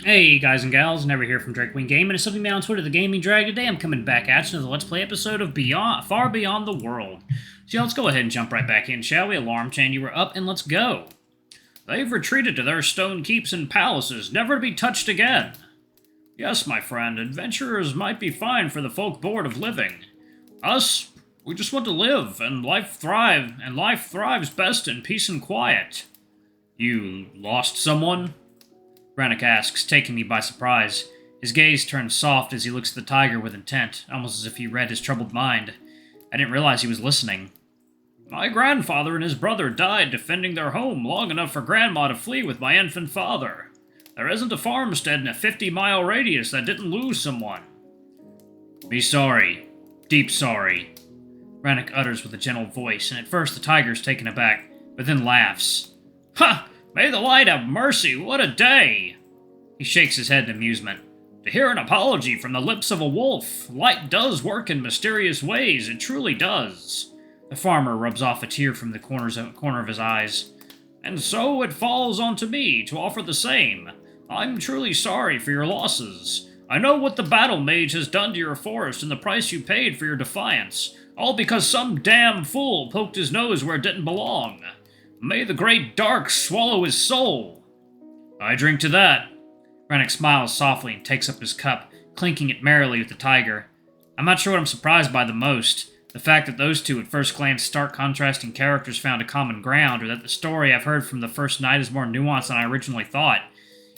Hey guys and gals, Never here from Drakewing Game, and it's something down on Twitter, the Gaming Drag. Today I'm coming back at you with a Let's Play episode of Far Beyond the World. So yeah, let's go ahead and jump right back in, shall we? Alarm chain, you were up, and let's go. They've retreated to their stone keeps and palaces, never to be touched again. Yes, my friend, adventurers might be fine for the folk bored of living. Us, we just want to live, and life thrives best in peace and quiet. You lost someone? Ranok asks, taking me by surprise. His gaze turns soft as he looks at the tiger with intent, almost as if he read his troubled mind. I didn't realize he was listening. My grandfather and his brother died defending their home long enough for Grandma to flee with my infant father. There isn't a farmstead in a 50-mile radius that didn't lose someone. Be sorry. Deep sorry. Ranok utters with a gentle voice, and at first the tiger's taken aback, but then laughs. Ha! May the light have mercy, what a day! He shakes his head in amusement. To hear an apology from the lips of a wolf, light does work in mysterious ways, it truly does. The farmer rubs off a tear from the corner of his eyes. And so it falls onto me to offer the same. I'm truly sorry for your losses. I know what the battle mage has done to your forest and the price you paid for your defiance, all because some damn fool poked his nose where it didn't belong. May the great dark swallow his soul. I drink to that. Ranok smiles softly and takes up his cup, clinking it merrily with the tiger. I'm not sure what I'm surprised by the most. The fact that those two at first glance stark contrasting characters found a common ground, or that the story I've heard from the first night is more nuanced than I originally thought.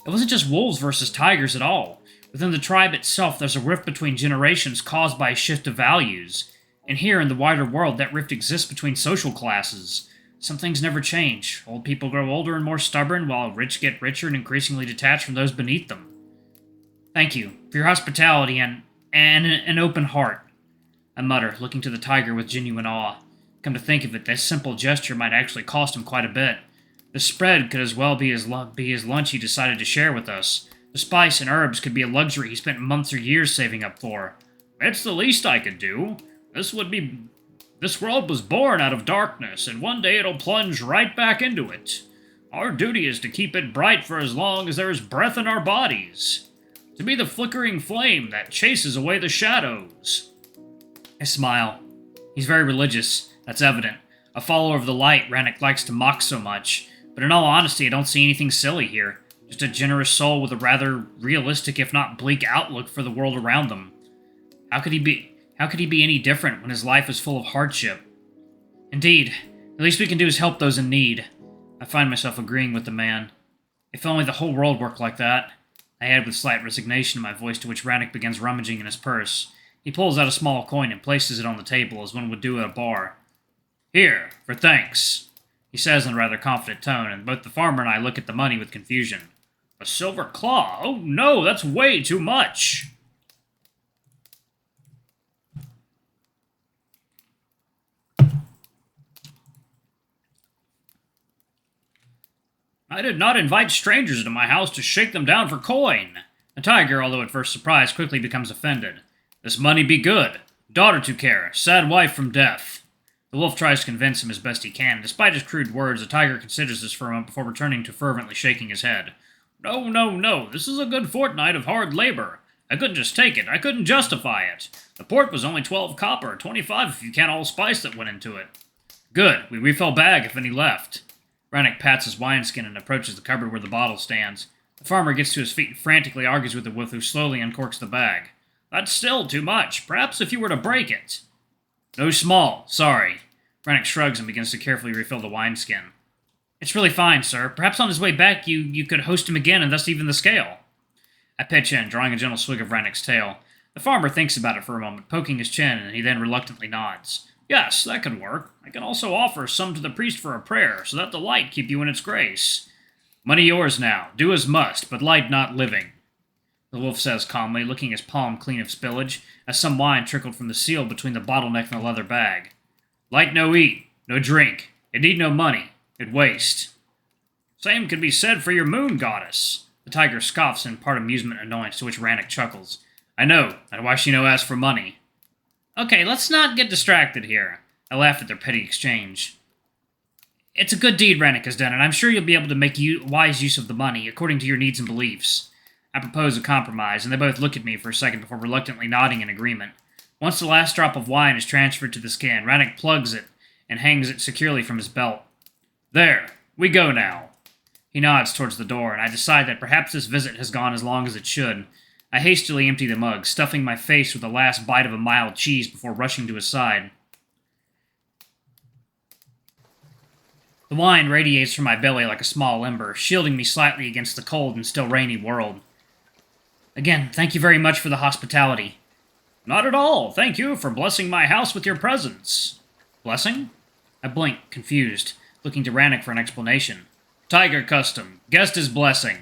It wasn't just wolves versus tigers at all. Within the tribe itself, there's a rift between generations caused by a shift of values. And here in the wider world, that rift exists between social classes. Some things never change. Old people grow older and more stubborn, while rich get richer and increasingly detached from those beneath them. Thank you for your hospitality and an open heart, I mutter, looking to the tiger with genuine awe. Come to think of it, this simple gesture might actually cost him quite a bit. The spread could as well be his lunch he decided to share with us. The spice and herbs could be a luxury he spent months or years saving up for. It's the least I could do. This world was born out of darkness, and one day it'll plunge right back into it. Our duty is to keep it bright for as long as there is breath in our bodies. To be the flickering flame that chases away the shadows. I smile. He's very religious, that's evident. A follower of the light Ranok likes to mock so much. But in all honesty, I don't see anything silly here. Just a generous soul with a rather realistic, if not bleak, outlook for the world around them. How could he be any different when his life is full of hardship? Indeed, the least we can do is help those in need. I find myself agreeing with the man. If only the whole world worked like that. I add with slight resignation in my voice, to which Ranok begins rummaging in his purse. He pulls out a small coin and places it on the table as one would do at a bar. Here, for thanks, he says in a rather confident tone, and both the farmer and I look at the money with confusion. A silver claw? Oh no, that's way too much! I did not invite strangers into my house to shake them down for coin. The tiger, although at first surprised, quickly becomes offended. This money be good. Daughter to care. Sad wife from death. The wolf tries to convince him as best he can. Despite his crude words, the tiger considers this for a moment before returning to fervently shaking his head. No, no, no. This is a good fortnight of hard labor. I couldn't just take it. I couldn't justify it. The port was only 12 copper, 25 if you count all spice that went into it. Good. We refill bag if any left. Ranok pats his wineskin and approaches the cupboard where the bottle stands. The farmer gets to his feet and frantically argues with the wolf, who slowly uncorks the bag. That's still too much. Perhaps if you were to break it. No small. Sorry. Ranok shrugs and begins to carefully refill the wineskin. It's really fine, sir. Perhaps on his way back you could host him again and thus even the scale. I pitch in, drawing a gentle swig of Ranok's tail. The farmer thinks about it for a moment, poking his chin, and he then reluctantly nods. Yes, that could work. I can also offer some to the priest for a prayer, so that the light keep you in its grace. Money yours now. Do as must, but light not living. The wolf says calmly, looking his palm clean of spillage, as some wine trickled from the seal between the bottleneck and the leather bag. Light no eat, no drink. It need no money. It waste. Same can be said for your moon goddess. The tiger scoffs in part amusement and annoyance, to which Ranok chuckles. I know, that's why she no ask for money. Okay, let's not get distracted here. I laughed at their petty exchange. It's a good deed Ranok has done, and I'm sure you'll be able to make wise use of the money, according to your needs and beliefs. I propose a compromise, and they both look at me for a second before reluctantly nodding in agreement. Once the last drop of wine is transferred to the skin, Ranok plugs it and hangs it securely from his belt. There, we go now. He nods towards the door, and I decide that perhaps this visit has gone as long as it should. I hastily empty the mug, stuffing my face with the last bite of a mild cheese before rushing to his side. The wine radiates from my belly like a small ember, shielding me slightly against the cold and still rainy world. Again, thank you very much for the hospitality. Not at all. Thank you for blessing my house with your presence. Blessing? I blink, confused, looking to Ranok for an explanation. Tiger custom. Guest is blessing.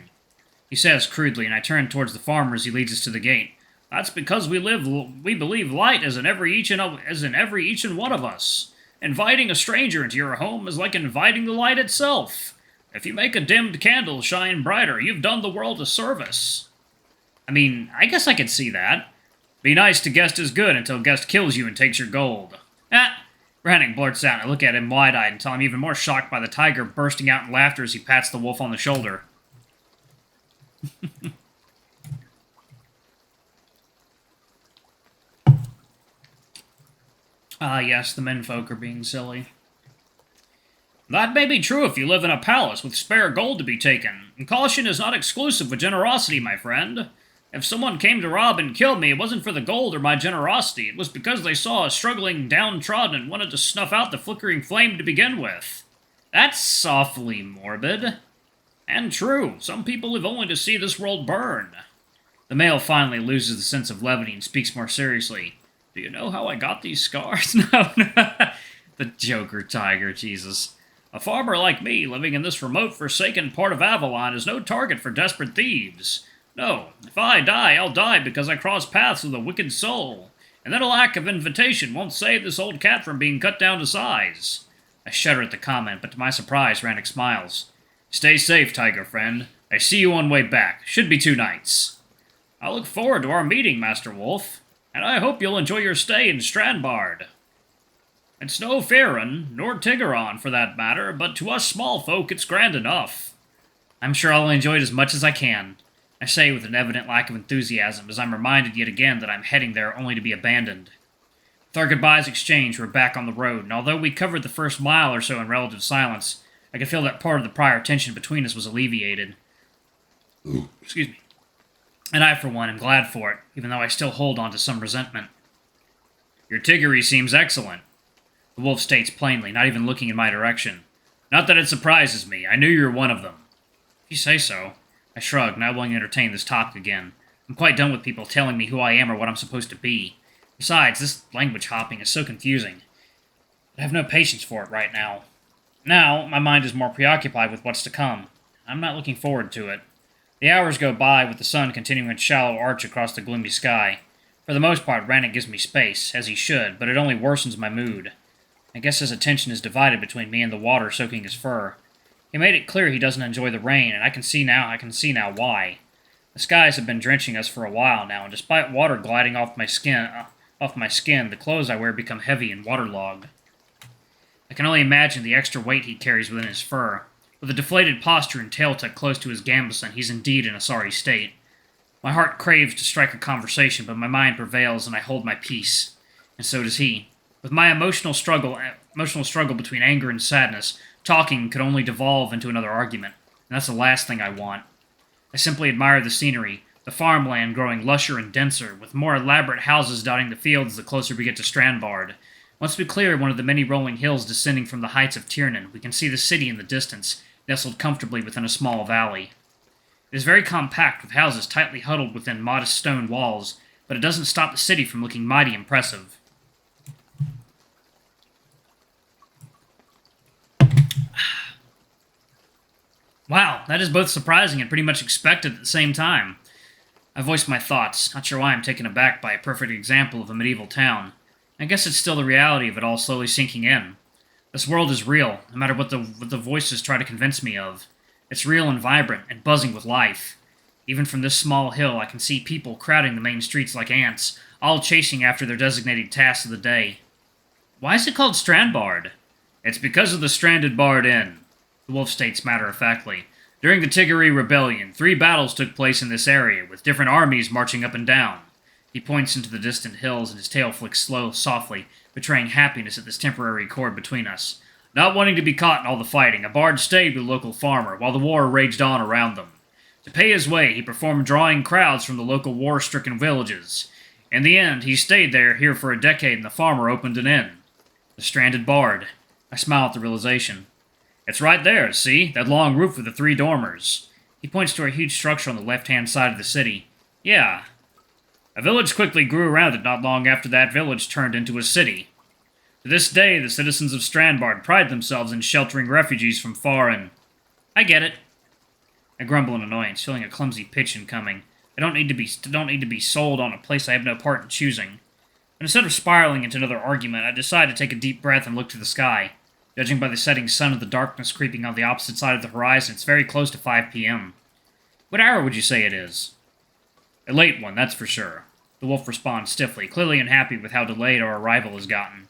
He says crudely, and I turn towards the farmer as he leads us to the gate. That's because we believe light is in every each and one of us. Inviting a stranger into your home is like inviting the light itself. If you make a dimmed candle shine brighter, you've done the world a service. I mean, I guess I could see that. Be nice to guest is good until guest kills you and takes your gold. Ranok blurts out, and I look at him wide-eyed until I'm even more shocked by the tiger bursting out in laughter as he pats the wolf on the shoulder. Ah, yes, the menfolk are being silly. That may be true if you live in a palace with spare gold to be taken, and caution is not exclusive with generosity, my friend. If someone came to rob and kill me, it wasn't for the gold or my generosity. It was because they saw a struggling downtrodden and wanted to snuff out the flickering flame to begin with. That's awfully morbid. And true, some people live only to see this world burn. The male finally loses the sense of levity and speaks more seriously. Do you know how I got these scars? No. The Joker tiger, Jesus. A farmer like me, living in this remote, forsaken part of Avalon, is no target for desperate thieves. No, if I die, I'll die because I cross paths with a wicked soul. And then a lack of invitation won't save this old cat from being cut down to size. I shudder at the comment, but to my surprise, Ranok smiles. Stay safe, tiger friend. I see you on way back. Should be 2 nights. I look forward to our meeting, Master Wolf. And I hope you'll enjoy your stay in Strandbard. It's no Faerun, nor Tigeron for that matter, but to us small folk it's grand enough. I'm sure I'll enjoy it as much as I can, I say with an evident lack of enthusiasm as I'm reminded yet again that I'm heading there only to be abandoned. With our goodbyes exchanged, we're back on the road, and although we covered the first mile or so in relative silence, I could feel that part of the prior tension between us was alleviated. Excuse me. And I, for one, am glad for it, even though I still hold on to some resentment. Your Tiggery seems excellent, the wolf states plainly, not even looking in my direction. Not that it surprises me. I knew you were one of them. If you say so. I shrug, not willing to entertain this topic again. I'm quite done with people telling me who I am or what I'm supposed to be. Besides, this language hopping is so confusing. I have no patience for it right now. Now, my mind is more preoccupied with what's to come. I'm not looking forward to it. The hours go by with the sun continuing its shallow arch across the gloomy sky. For the most part, Ranok gives me space, as he should, but it only worsens my mood. I guess his attention is divided between me and the water soaking his fur. He made it clear he doesn't enjoy the rain, and I can see now why. The skies have been drenching us for a while now, and despite water gliding off my skin, the clothes I wear become heavy and waterlogged. I can only imagine the extra weight he carries within his fur. With a deflated posture and tail tucked close to his gambeson, he's indeed in a sorry state. My heart craves to strike a conversation, but my mind prevails and I hold my peace. And so does he. With my emotional struggle between anger and sadness, talking could only devolve into another argument, and that's the last thing I want. I simply admire the scenery, the farmland growing lusher and denser, with more elaborate houses dotting the fields the closer we get to Strandbard. Once we clear one of the many rolling hills descending from the heights of Tiernan, we can see the city in the distance, nestled comfortably within a small valley. It is very compact, with houses tightly huddled within modest stone walls, but it doesn't stop the city from looking mighty impressive. Wow, that is both surprising and pretty much expected at the same time. I voiced my thoughts, not sure why I'm taken aback by a perfect example of a medieval town. I guess it's still the reality of it all slowly sinking in. This world is real, no matter what the voices try to convince me of. It's real and vibrant, and buzzing with life. Even from this small hill, I can see people crowding the main streets like ants, all chasing after their designated tasks of the day. Why is it called Strandbard? It's because of the Stranded Bard Inn, the wolf states matter-of-factly. During the Tiggery Rebellion, 3 battles took place in this area, with different armies marching up and down. He points into the distant hills, and his tail flicks softly, betraying happiness at this temporary accord between us. Not wanting to be caught in all the fighting, a bard stayed with a local farmer, while the war raged on around them. To pay his way, he performed drawing crowds from the local war-stricken villages. In the end, he stayed here for a decade, and the farmer opened an inn. The Stranded Bard. I smile at the realization. It's right there, see? That long roof with the 3 dormers. He points to a huge structure on the left-hand side of the city. Yeah. A village quickly grew around it not long after that village turned into a city. To this day, the citizens of Strandbard pride themselves in sheltering refugees from foreign. I get it. I grumble in annoyance, feeling a clumsy pitch incoming. I don't need to be sold on a place I have no part in choosing. And instead of spiraling into another argument, I decide to take a deep breath and look to the sky. Judging by the setting sun and the darkness creeping on the opposite side of the horizon, it's very close to 5 p.m. What hour would you say it is? A late one, that's for sure. The wolf responds stiffly, clearly unhappy with how delayed our arrival has gotten.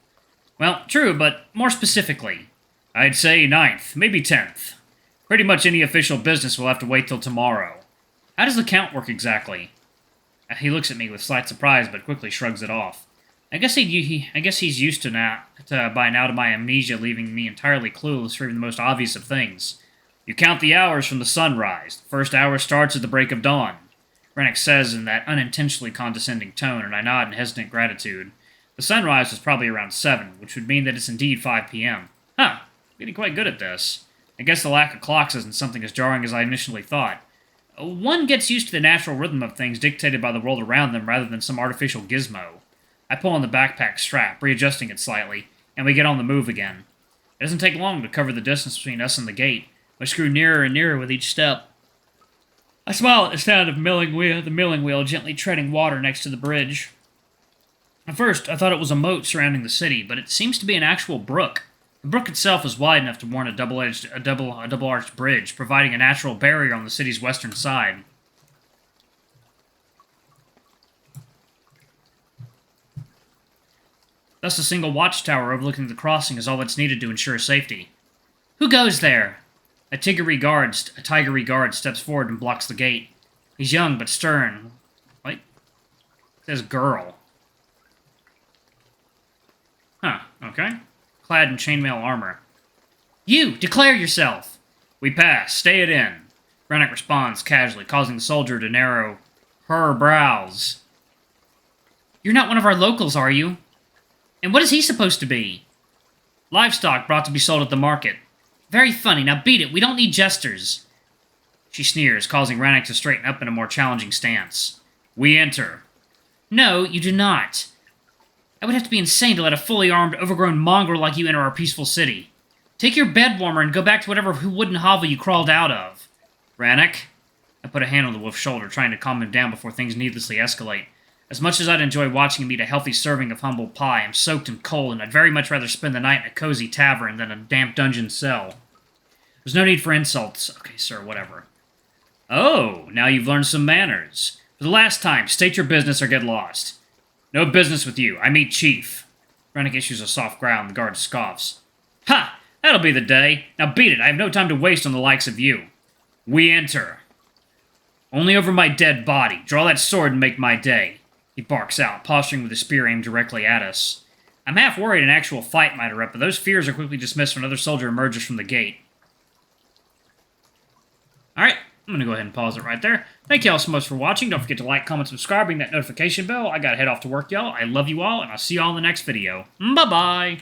Well, true, but more specifically. I'd say 9th, maybe 10th. Pretty much any official business will have to wait till tomorrow. How does the count work exactly? He looks at me with slight surprise, but quickly shrugs it off. I guess he's used by now to my amnesia leaving me entirely clueless for even the most obvious of things. You count the hours from the sunrise. The first hour starts at the break of dawn. Ranok says in that unintentionally condescending tone, and I nod in hesitant gratitude. The sunrise was probably around 7, which would mean that it's indeed 5 p.m. Huh, getting quite good at this. I guess the lack of clocks isn't something as jarring as I initially thought. One gets used to the natural rhythm of things dictated by the world around them rather than some artificial gizmo. I pull on the backpack strap, readjusting it slightly, and we get on the move again. It doesn't take long to cover the distance between us and the gate, which grew nearer and nearer with each step. I smile at the sound of the milling wheel gently treading water next to the bridge. At first, I thought it was a moat surrounding the city, but it seems to be an actual brook. The brook itself is wide enough to warrant a double-arched bridge, providing a natural barrier on the city's western side. Thus, a single watchtower overlooking the crossing is all that's needed to ensure safety. Who goes there? A tigery guard steps forward and blocks the gate. He's young but stern. What? It says girl. Huh, okay. Clad in chainmail armor. You! Declare yourself! We pass. Stay it in. Ranok responds casually, causing the soldier to narrow her brows. You're not one of our locals, are you? And what is he supposed to be? Livestock brought to be sold at the market. Very funny. Now beat it. We don't need jesters. She sneers, causing Ranok to straighten up in a more challenging stance. We enter. No, you do not. I would have to be insane to let a fully armed, overgrown mongrel like you enter our peaceful city. Take your bed warmer and go back to whatever wooden hovel you crawled out of. Ranok? I put a hand on the wolf's shoulder, trying to calm him down before things needlessly escalate. As much as I'd enjoy watching him eat a healthy serving of humble pie, I'm soaked in cold, and I'd very much rather spend the night in a cozy tavern than a damp dungeon cell. There's no need for insults. Okay, sir, whatever. Oh, now you've learned some manners. For the last time, state your business or get lost. No business with you. I meet Chief. Ranok issues a soft growl, and the guard scoffs. Ha! That'll be the day. Now beat it. I have no time to waste on the likes of you. We enter. Only over my dead body. Draw that sword and make my day. He barks out, posturing with a spear aimed directly at us. I'm half worried an actual fight might erupt, but those fears are quickly dismissed when another soldier emerges from the gate. Alright, I'm going to go ahead and pause it right there. Thank you all so much for watching. Don't forget to like, comment, subscribe, ring that notification bell. I got to head off to work, y'all. I love you all, and I'll see you all in the next video. Bye-bye!